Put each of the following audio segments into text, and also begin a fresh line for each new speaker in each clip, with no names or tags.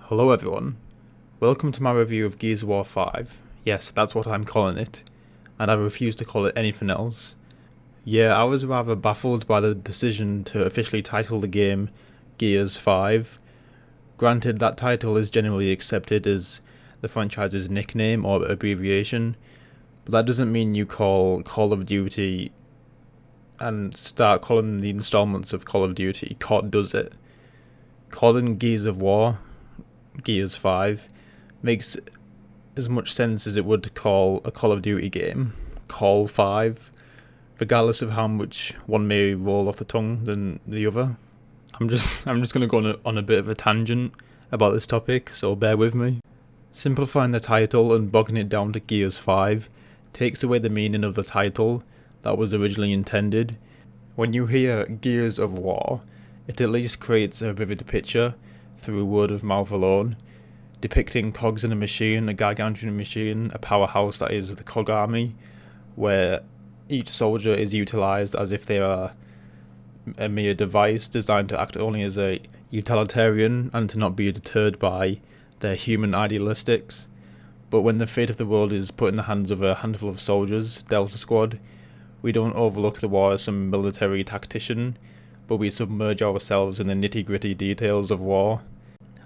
Hello everyone, welcome to my review of Gears of War 5. Yes, that's what I'm calling it, and I refuse to call it anything else. Yeah, I was rather baffled by the decision to officially title the game Gears 5. Granted, that title is generally accepted as the franchise's nickname or abbreviation, but that doesn't mean you call Call of Duty and start calling the installments of Call of Duty COD, does it? Calling Gears of War Gears 5 makes as much sense as it would to call a Call of Duty game Call 5, regardless of how much one may roll off the tongue than the other. I'm just going to go on a bit of a tangent about this topic, so bear with me. Simplifying the title and bogging it down to Gears 5 takes away the meaning of the title that was originally intended. When you hear Gears of War, it at least creates a vivid picture through word of mouth alone, depicting cogs in a machine, a gargantuan machine, a powerhouse that is the cog army, where each soldier is utilised as if they are a mere device designed to act only as a utilitarian and to not be deterred by their human idealistics. But when the fate of the world is put in the hands of a handful of soldiers, Delta Squad, we don't overlook the war as some military tactician, but we submerge ourselves in the nitty-gritty details of war.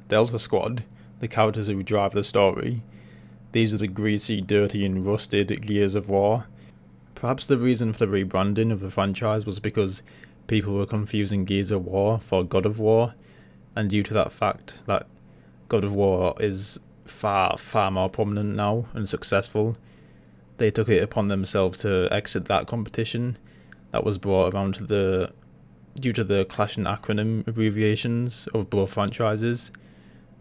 Delta Squad, the characters who drive the story, these are the greasy, dirty and rusted Gears of War. Perhaps the reason for the rebranding of the franchise was because people were confusing Gears of War for God of War, and due to that fact that God of War is far more prominent now and successful, they took it upon themselves to exit that competition that was brought around due to the clashing acronym abbreviations of both franchises,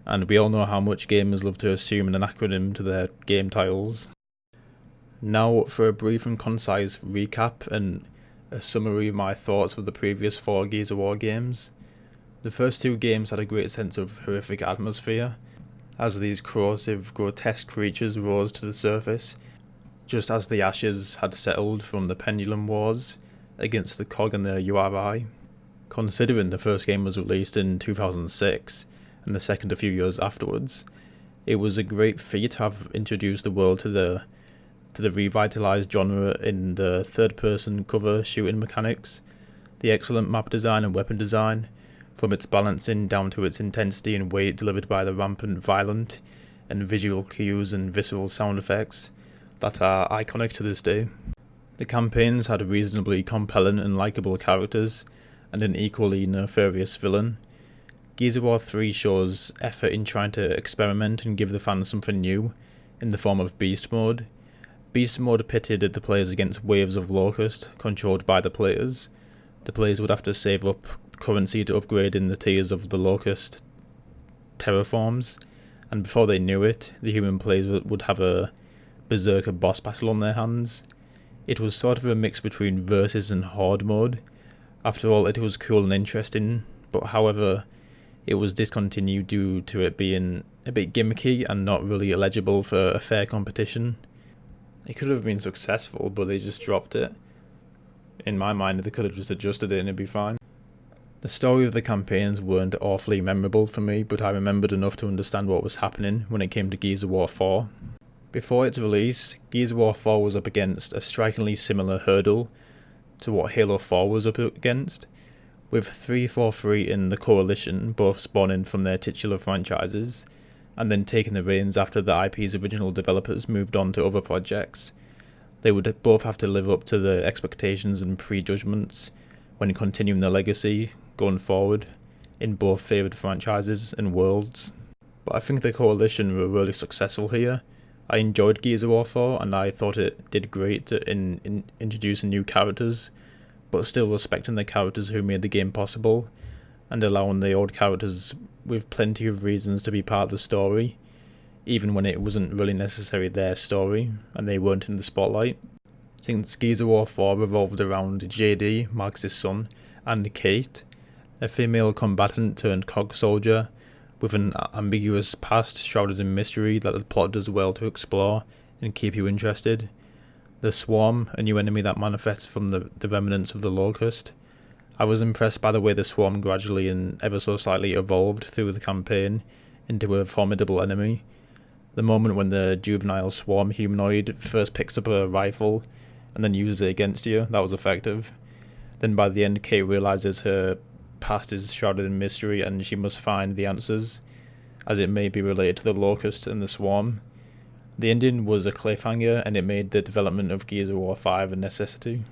and we all know how much gamers love to assume an acronym to their game titles. Now for a brief and concise recap and a summary of my thoughts of the previous 4 Gears of War games. The first 2 games had a great sense of horrific atmosphere, as these corrosive, grotesque creatures rose to the surface, just as the ashes had settled from the pendulum wars against the COG and the URI. Considering the first game was released in 2006, and the second a few years afterwards, it was a great feat to have introduced the world to the revitalised genre in the third-person cover shooting mechanics, the excellent map design and weapon design, from its balancing down to its intensity and weight delivered by the rampant violent and visual cues and visceral sound effects that are iconic to this day. The campaigns had reasonably compelling and likeable characters, and an equally nefarious villain. Gears of War 3 shows effort in trying to experiment and give the fans something new, in the form of Beast Mode. Beast Mode pitted the players against waves of Locust, controlled by the players. The players would have to save up currency to upgrade in the tiers of the Locust terraforms, and before they knew it, the human players would have a berserker boss battle on their hands. It was sort of a mix between Versus and Horde mode. After all, it was cool and interesting, but however, it was discontinued due to it being a bit gimmicky and not really eligible for a fair competition. It could have been successful, but they just dropped it. In my mind, they could have just adjusted it and it'd be fine. The story of the campaigns weren't awfully memorable for me, but I remembered enough to understand what was happening when it came to Gears of War 4. Before its release, Gears of War 4 was up against a strikingly similar hurdle to what Halo 4 was up against, with 343 in the Coalition both spawning from their titular franchises, and then taking the reins after the IP's original developers moved on to other projects. They would both have to live up to the expectations and prejudgments when continuing their legacy going forward in both favoured franchises and worlds. But I think the Coalition were really successful here. I enjoyed Gears of War 4 and I thought it did great in introducing new characters, but still respecting the characters who made the game possible, and allowing the old characters with plenty of reasons to be part of the story, even when it wasn't really necessarily their story and they weren't in the spotlight. Since Gears of War 4 revolved around JD, Marcus' son, and Kate, a female combatant turned COG soldier, with an ambiguous past shrouded in mystery that the plot does well to explore and keep you interested. The Swarm, a new enemy that manifests from the remnants of the Locust. I was impressed by the way the Swarm gradually and ever so slightly evolved through the campaign into a formidable enemy. The moment when the juvenile swarm humanoid first picks up a rifle and then uses it against you, that was effective. Then by the end, Kate realizes her past is shrouded in mystery and she must find the answers, as it may be related to the Locust and the Swarm. The ending was a cliffhanger and it made the development of Gears of War 5 a necessity.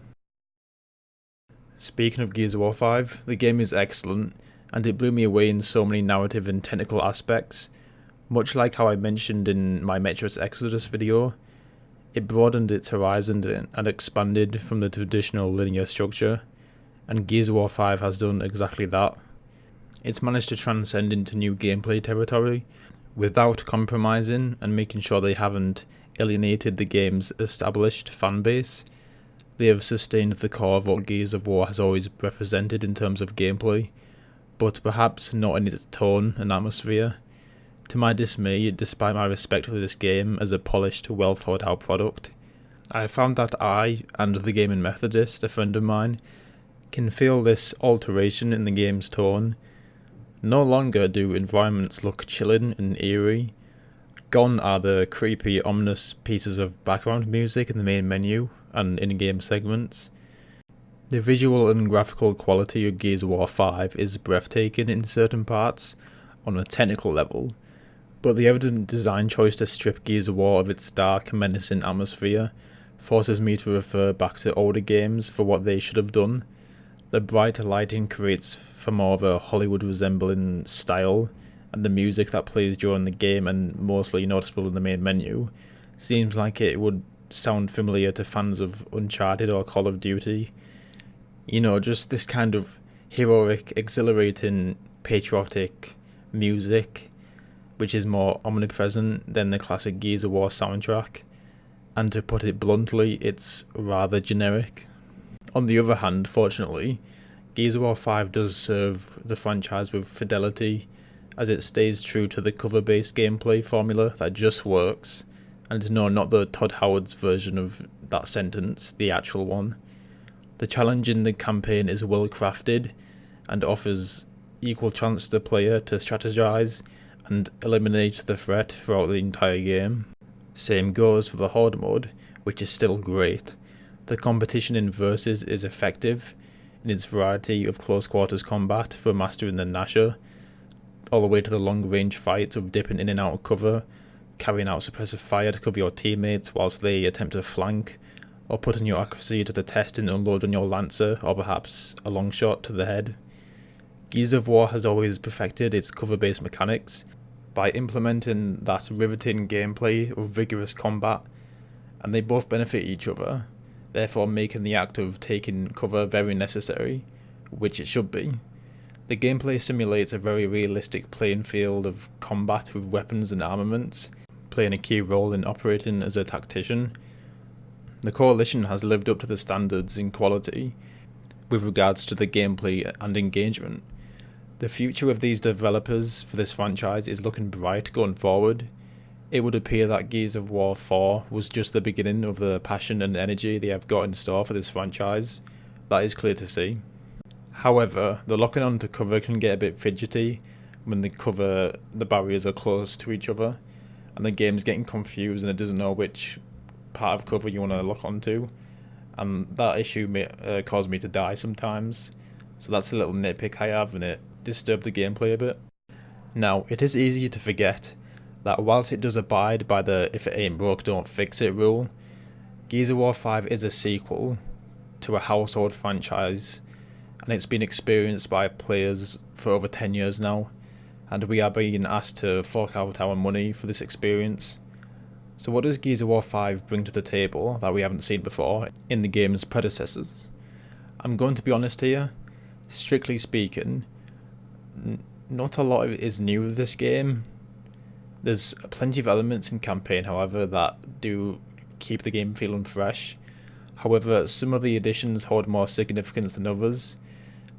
Speaking of Gears of War 5, the game is excellent and it blew me away in so many narrative and technical aspects. Much like how I mentioned in my Metroid Exodus video, it broadened its horizon and expanded from the traditional linear structure, and Gears of War 5 has done exactly that. It's managed to transcend into new gameplay territory without compromising and making sure they haven't alienated the game's established fanbase. They have sustained the core of what Gears of War has always represented in terms of gameplay, but perhaps not in its tone and atmosphere. To my dismay, despite my respect for this game as a polished, well thought out product, I found that I, and the gaming Methodist, a friend of mine, can feel this alteration in the game's tone. No longer do environments look chilling and eerie. Gone are the creepy, ominous pieces of background music in the main menu and in-game segments. The visual and graphical quality of Gears of War 5 is breathtaking in certain parts on a technical level, but the evident design choice to strip Gears of War of its dark, menacing atmosphere forces me to refer back to older games for what they should have done. The bright lighting creates for more of a Hollywood-resembling style, and the music that plays during the game and mostly noticeable in the main menu seems like it would sound familiar to fans of Uncharted or Call of Duty. You know, just this kind of heroic, exhilarating, patriotic music, which is more omnipresent than the classic Gears of War soundtrack, and to put it bluntly, it's rather generic. On the other hand, fortunately, Gears of War 5 does serve the franchise with fidelity, as it stays true to the cover-based gameplay formula that just works, and no, not the Todd Howard's version of that sentence, the actual one. The challenge in the campaign is well crafted and offers equal chance to the player to strategize and eliminate the threat throughout the entire game. Same goes for the Horde mode, which is still great. The competition in Versus is effective in its variety of close quarters combat for mastering the Nasher, all the way to the long range fights of dipping in and out of cover, carrying out suppressive fire to cover your teammates whilst they attempt to flank, or putting your accuracy to the test and unloading your Lancer, or perhaps a long shot to the head. Gears of War has always perfected its cover-based mechanics by implementing that riveting gameplay of vigorous combat, and they both benefit each other, therefore making the act of taking cover very necessary, which it should be. The gameplay simulates a very realistic playing field of combat with weapons and armaments, playing a key role in operating as a tactician. The Coalition has lived up to the standards in quality with regards to the gameplay and engagement. The future of these developers for this franchise is looking bright going forward. It would appear that Gears of War 4 was just the beginning of the passion and energy they have got in store for this franchise. That is clear to see. However, the locking onto cover can get a bit fidgety when the barriers are close to each other, and the game's getting confused and it doesn't know which part of cover you want to lock onto, and that issue may cause me to die sometimes, so that's a little nitpick I have, and it disturbed the gameplay a bit. Now, it is easy to forget that whilst it does abide by the if it ain't broke don't fix it rule, Gears of War 5 is a sequel to a household franchise, and it's been experienced by players for over 10 years now, and we are being asked to fork out our money for this experience. So what does Gears of War 5 bring to the table that we haven't seen before in the game's predecessors? I'm going to be honest here, strictly speaking, not a lot is new with this game. There's plenty of elements in campaign, however, that do keep the game feeling fresh. However, some of the additions hold more significance than others,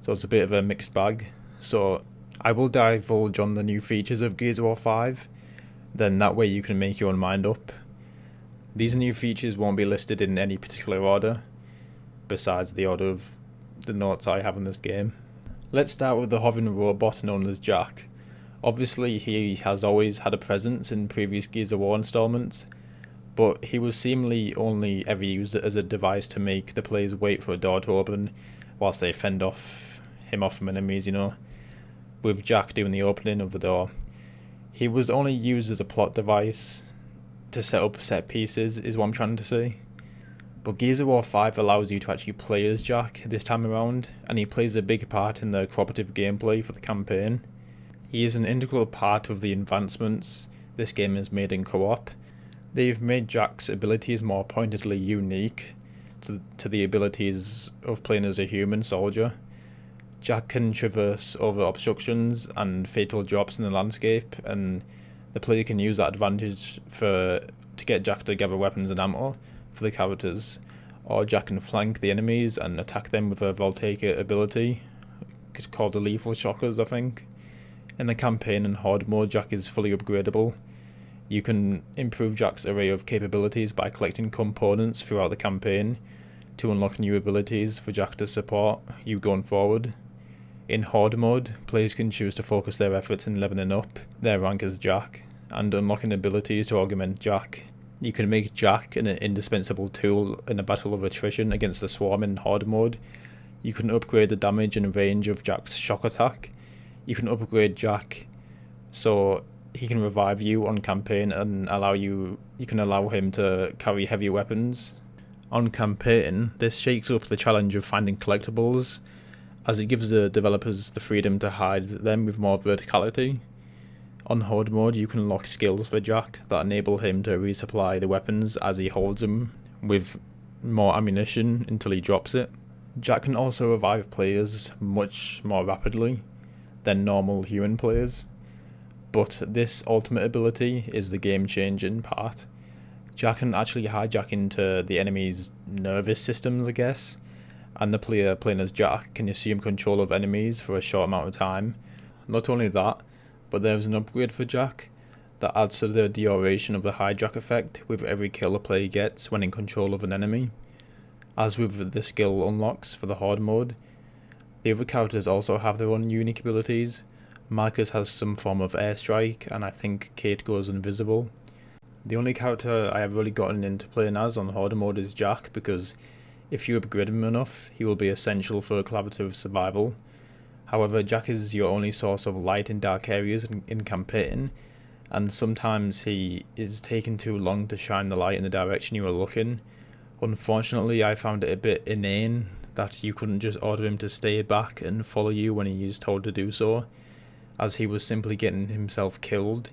so it's a bit of a mixed bag. So I will divulge on the new features of Gears of War 5, then that way you can make your own mind up. These new features won't be listed in any particular order, besides the order of the notes I have in this game. Let's start with the hovering robot known as Jack, Obviously, he has always had a presence in previous Gears of War installments, but he was seemingly only ever used as a device to make the players wait for a door to open whilst they fend him off from enemies, with Jack doing the opening of the door. He was only used as a plot device to set up set pieces, is what I'm trying to say. But Gears of War 5 allows you to actually play as Jack this time around, and he plays a big part in the cooperative gameplay for the campaign. He is an integral part of the advancements this game has made in co-op. They've made Jack's abilities more pointedly unique to the abilities of playing as a human soldier. Jack can traverse over obstructions and fatal drops in the landscape, and the player can use that advantage to get Jack to gather weapons and ammo for the characters, or Jack can flank the enemies and attack them with a Voltaica ability. It's called the Lethal Shockers, I think. In the campaign and horde mode, Jack is fully upgradable. You can improve Jack's array of capabilities by collecting components throughout the campaign to unlock new abilities for Jack to support you going forward. In horde mode, players can choose to focus their efforts in leveling up their rank as Jack and unlocking abilities to augment Jack. You can make Jack an indispensable tool in a battle of attrition against the swarm in horde mode. You can upgrade the damage and range of Jack's shock attack. You can upgrade Jack so he can revive you on campaign and you can allow him to carry heavy weapons. On campaign, this shakes up the challenge of finding collectibles, as it gives the developers the freedom to hide them with more verticality. On horde mode, you can unlock skills for Jack that enable him to resupply the weapons as he holds them with more ammunition until he drops it. Jack can also revive players much more rapidly than normal human players, but this ultimate ability is the game-changing part. Jack can actually hijack into the enemy's nervous systems, I guess, and the player playing as Jack can assume control of enemies for a short amount of time. Not only that, but there's an upgrade for Jack that adds to the duration of the hijack effect with every kill a player gets when in control of an enemy. As with the skill unlocks for the horde mode, the other characters also have their own unique abilities. Marcus has some form of airstrike, and I think Kate goes invisible. The only character I have really gotten into playing as on horde mode is Jack, because if you upgrade him enough, he will be essential for collaborative survival. However, Jack is your only source of light in dark areas in campaign, and sometimes he is taking too long to shine the light in the direction you are looking. Unfortunately, I found it a bit inane that you couldn't just order him to stay back and follow you when he is told to do so, as he was simply getting himself killed,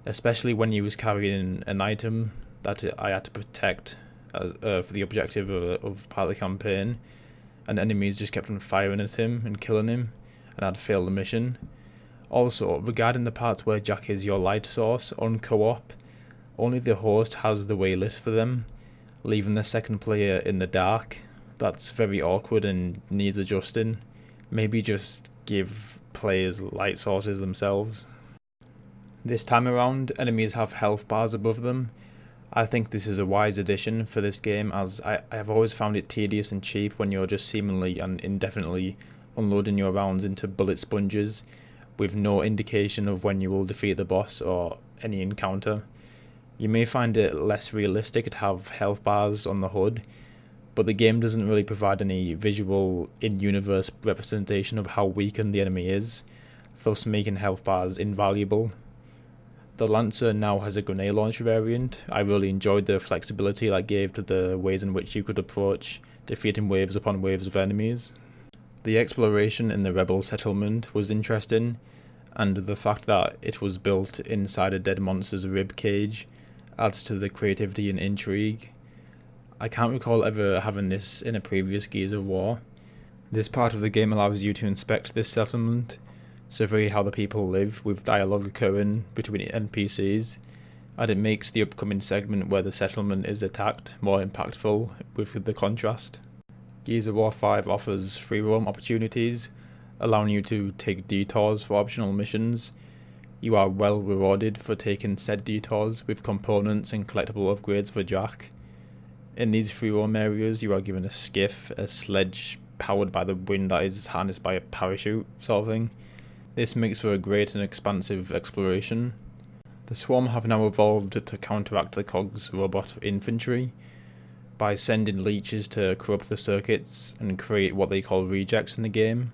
especially when he was carrying an item that I had to protect for the objective of part of the campaign, and enemies just kept on firing at him and killing him, and I'd failed the mission. Also, regarding the parts where Jack is your light source on co-op, only the host has the way lit for them, leaving the second player in the dark. That's very awkward and needs adjusting. Maybe just give players light sources themselves. This time around, enemies have health bars above them. I think this is a wise addition for this game, as I have always found it tedious and cheap when you're just seemingly and indefinitely unloading your rounds into bullet sponges with no indication of when you will defeat the boss or any encounter. You may find it less realistic to have health bars on the HUD, but the game doesn't really provide any visual in-universe representation of how weakened the enemy is, thus making health bars invaluable. The Lancer now has a grenade launcher variant. I really enjoyed the flexibility that gave to the ways in which you could approach defeating waves upon waves of enemies. The exploration in the rebel settlement was interesting, and the fact that it was built inside a dead monster's rib cage adds to the creativity and intrigue. I can't recall ever having this in a previous Gears of War. This part of the game allows you to inspect this settlement, survey how the people live with dialogue occurring between NPCs, and it makes the upcoming segment where the settlement is attacked more impactful with the contrast. Gears of War 5 offers free roam opportunities, allowing you to take detours for optional missions. You are well rewarded for taking said detours with components and collectible upgrades for Jack. In these free roam areas, you are given a skiff, a sledge powered by the wind that is harnessed by a parachute sort of thing. This makes for a great and expansive exploration. The Swarm have now evolved to counteract the COG's robot infantry by sending leeches to corrupt the circuits and create what they call rejects in the game.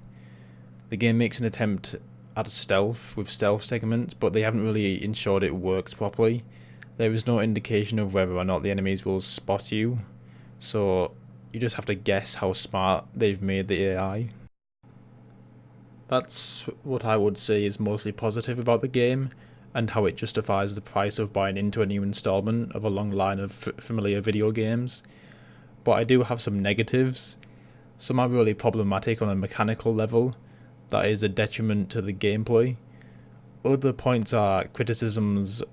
The game makes an attempt at stealth with stealth segments, but they haven't really ensured it works properly. There is no indication of whether or not the enemies will spot you, so you just have to guess how smart they've made the AI. That's what I would say is mostly positive about the game, and how it justifies the price of buying into a new installment of a long line of familiar video games. But I do have some negatives. Some are really problematic on a mechanical level, that is a detriment to the gameplay. Other points are criticisms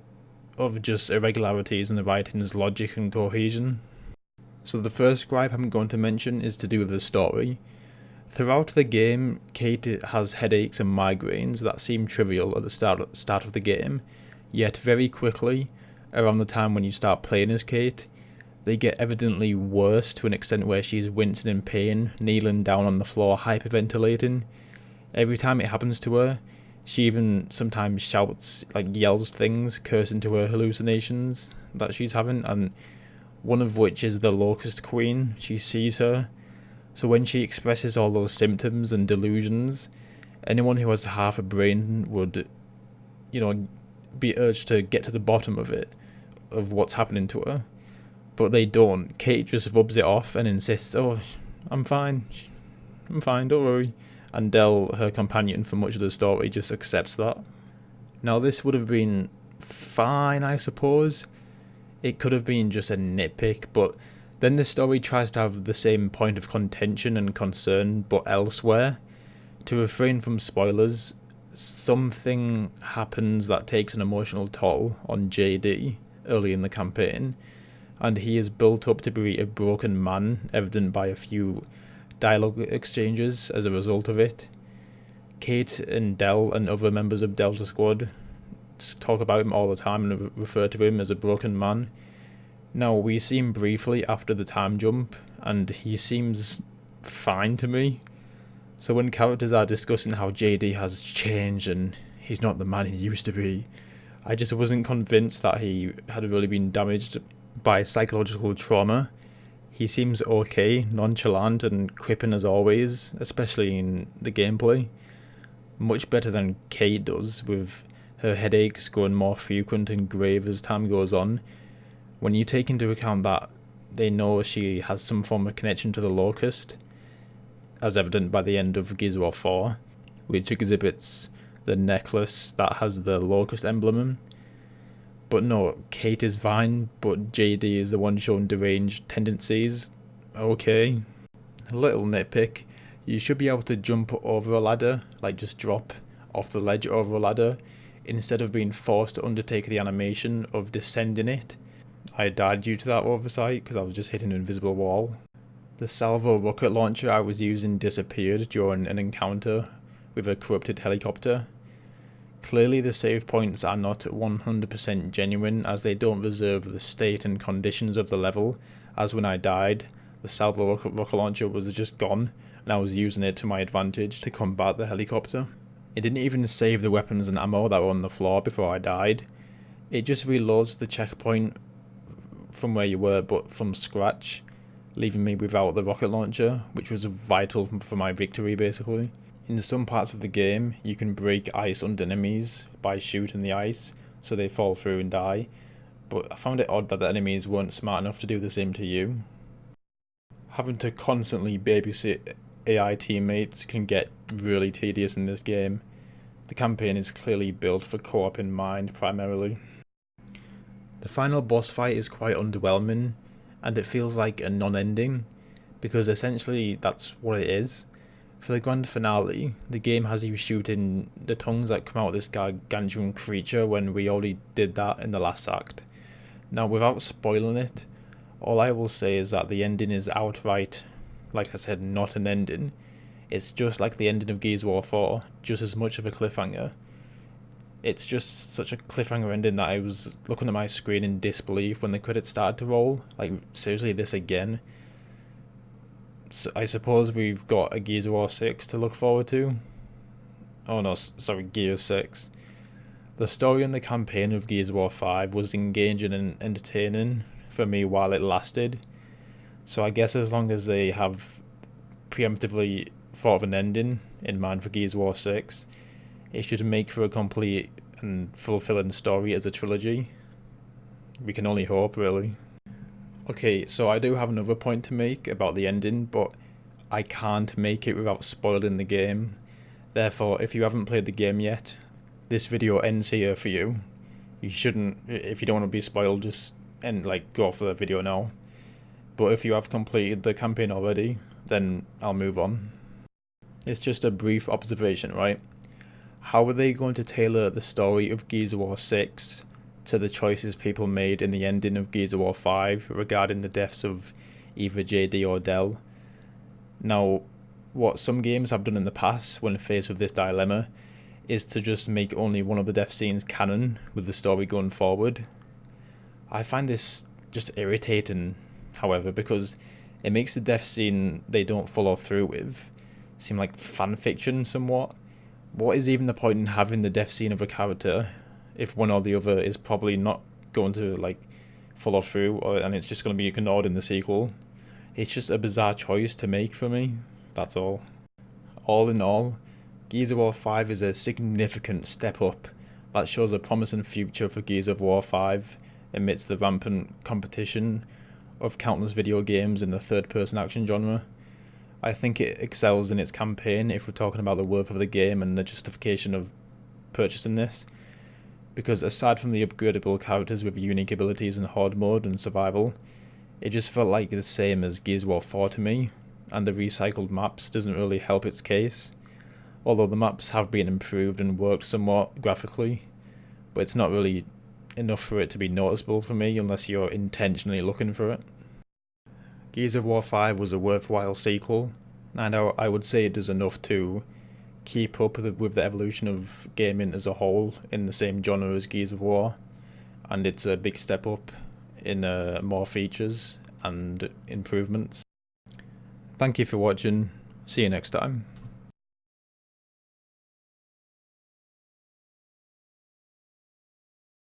of just irregularities in the writing's logic and cohesion. So the first gripe I'm going to mention is to do with the story. Throughout the game, Kate has headaches and migraines that seem trivial at the start of the game, yet very quickly, around the time when you start playing as Kate, they get evidently worse to an extent where she's wincing in pain, kneeling down on the floor, hyperventilating. Every time it happens to her, she even sometimes shouts, yells things, cursing to her hallucinations that she's having, and one of which is the Locust Queen. She sees her. So when she expresses all those symptoms and delusions, anyone who has half a brain would, be urged to get to the bottom of it, of what's happening to her. But they don't. Kate just rubs it off and insists, "Oh, I'm fine, don't worry." And Dell, her companion for much of the story, just accepts that. Now this would have been fine, I suppose. It could have been just a nitpick, but then the story tries to have the same point of contention and concern, but elsewhere. To refrain from spoilers, something happens that takes an emotional toll on JD early in the campaign, and he is built up to be a broken man, evident by a few dialogue exchanges as a result of it. Kate and Dell and other members of Delta Squad talk about him all the time and refer to him as a broken man. Now, we see him briefly after the time jump, and he seems fine to me. So when characters are discussing how JD has changed and he's not the man he used to be, I just wasn't convinced that he had really been damaged by psychological trauma. He seems okay, nonchalant and quipping as always, especially in the gameplay. Much better than Kate does, with her headaches growing more frequent and grave as time goes on. When you take into account that they know she has some form of connection to the Locust, as evident by the end of Gears of War 4, which exhibits the necklace that has the Locust emblem. But no, Kate is fine, but JD is the one showing deranged tendencies. Okay. A little nitpick, you should be able to jump over a ladder, just drop off the ledge over a ladder, instead of being forced to undertake the animation of descending it. I died due to that oversight because I was just hitting an invisible wall. The salvo rocket launcher I was using disappeared during an encounter with a corrupted helicopter. Clearly the save points are not 100% genuine, as they don't reserve the state and conditions of the level, as when I died, the salvo rocket launcher was just gone, and I was using it to my advantage to combat the helicopter. It didn't even save the weapons and ammo that were on the floor before I died. It just reloads the checkpoint from where you were, but from scratch, leaving me without the rocket launcher, which was vital for my victory basically. In some parts of the game, you can break ice under enemies by shooting the ice, so they fall through and die, but I found it odd that the enemies weren't smart enough to do the same to you. Having to constantly babysit AI teammates can get really tedious in this game. The campaign is clearly built for co-op in mind primarily. The final boss fight is quite underwhelming, and it feels like a non-ending, because essentially that's what it is. For the grand finale, the game has you shooting the tongues that come out of this gargantuan creature when we already did that in the last act. Now, without spoiling it, all I will say is that the ending is outright, like I said, not an ending. It's just like the ending of Gears of War 4, just as much of a cliffhanger. It's just such a cliffhanger ending that I was looking at my screen in disbelief when the credits started to roll. Seriously, this again? So I suppose we've got a Gears of War 6 to look forward to. Oh no, sorry, Gears 6. The story and the campaign of Gears of War 5 was engaging and entertaining for me while it lasted. So I guess as long as they have preemptively thought of an ending in mind for Gears of War 6, it should make for a complete and fulfilling story as a trilogy. We can only hope, really. Okay, so I do have another point to make about the ending, but I can't make it without spoiling the game. Therefore, if you haven't played the game yet, this video ends here for you. You shouldn't, if you don't want to be spoiled, just go off the video now. But if you have completed the campaign already, then I'll move on. It's just a brief observation, right? How are they going to tailor the story of Gears of War 6 to the choices people made in the ending of Gears of War 5 regarding the deaths of either JD or Dell? Now, what some games have done in the past when faced with this dilemma is to just make only one of the death scenes canon with the story going forward. I find this just irritating, however, because it makes the death scene they don't follow through with seem like fan fiction somewhat. What is even the point in having the death scene of a character if one or the other is probably not going to follow through, and it's just going to be ignored in the sequel? It's just a bizarre choice to make for me, that's all. All in all, Gears of War 5 is a significant step up that shows a promising future for Gears of War 5 amidst the rampant competition of countless video games in the third-person action genre. I think it excels in its campaign if we're talking about the worth of the game and the justification of purchasing this, because aside from the upgradable characters with unique abilities in Horde mode and survival, it just felt like the same as Gears of War 4 to me, and the recycled maps doesn't really help its case, although the maps have been improved and worked somewhat graphically, but it's not really enough for it to be noticeable for me unless you're intentionally looking for it. Gears of War 5 was a worthwhile sequel, and I would say it does enough to keep up with the evolution of gaming as a whole in the same genre as Gears of War, and it's a big step up in more features and improvements. Thank you for watching, see you next time.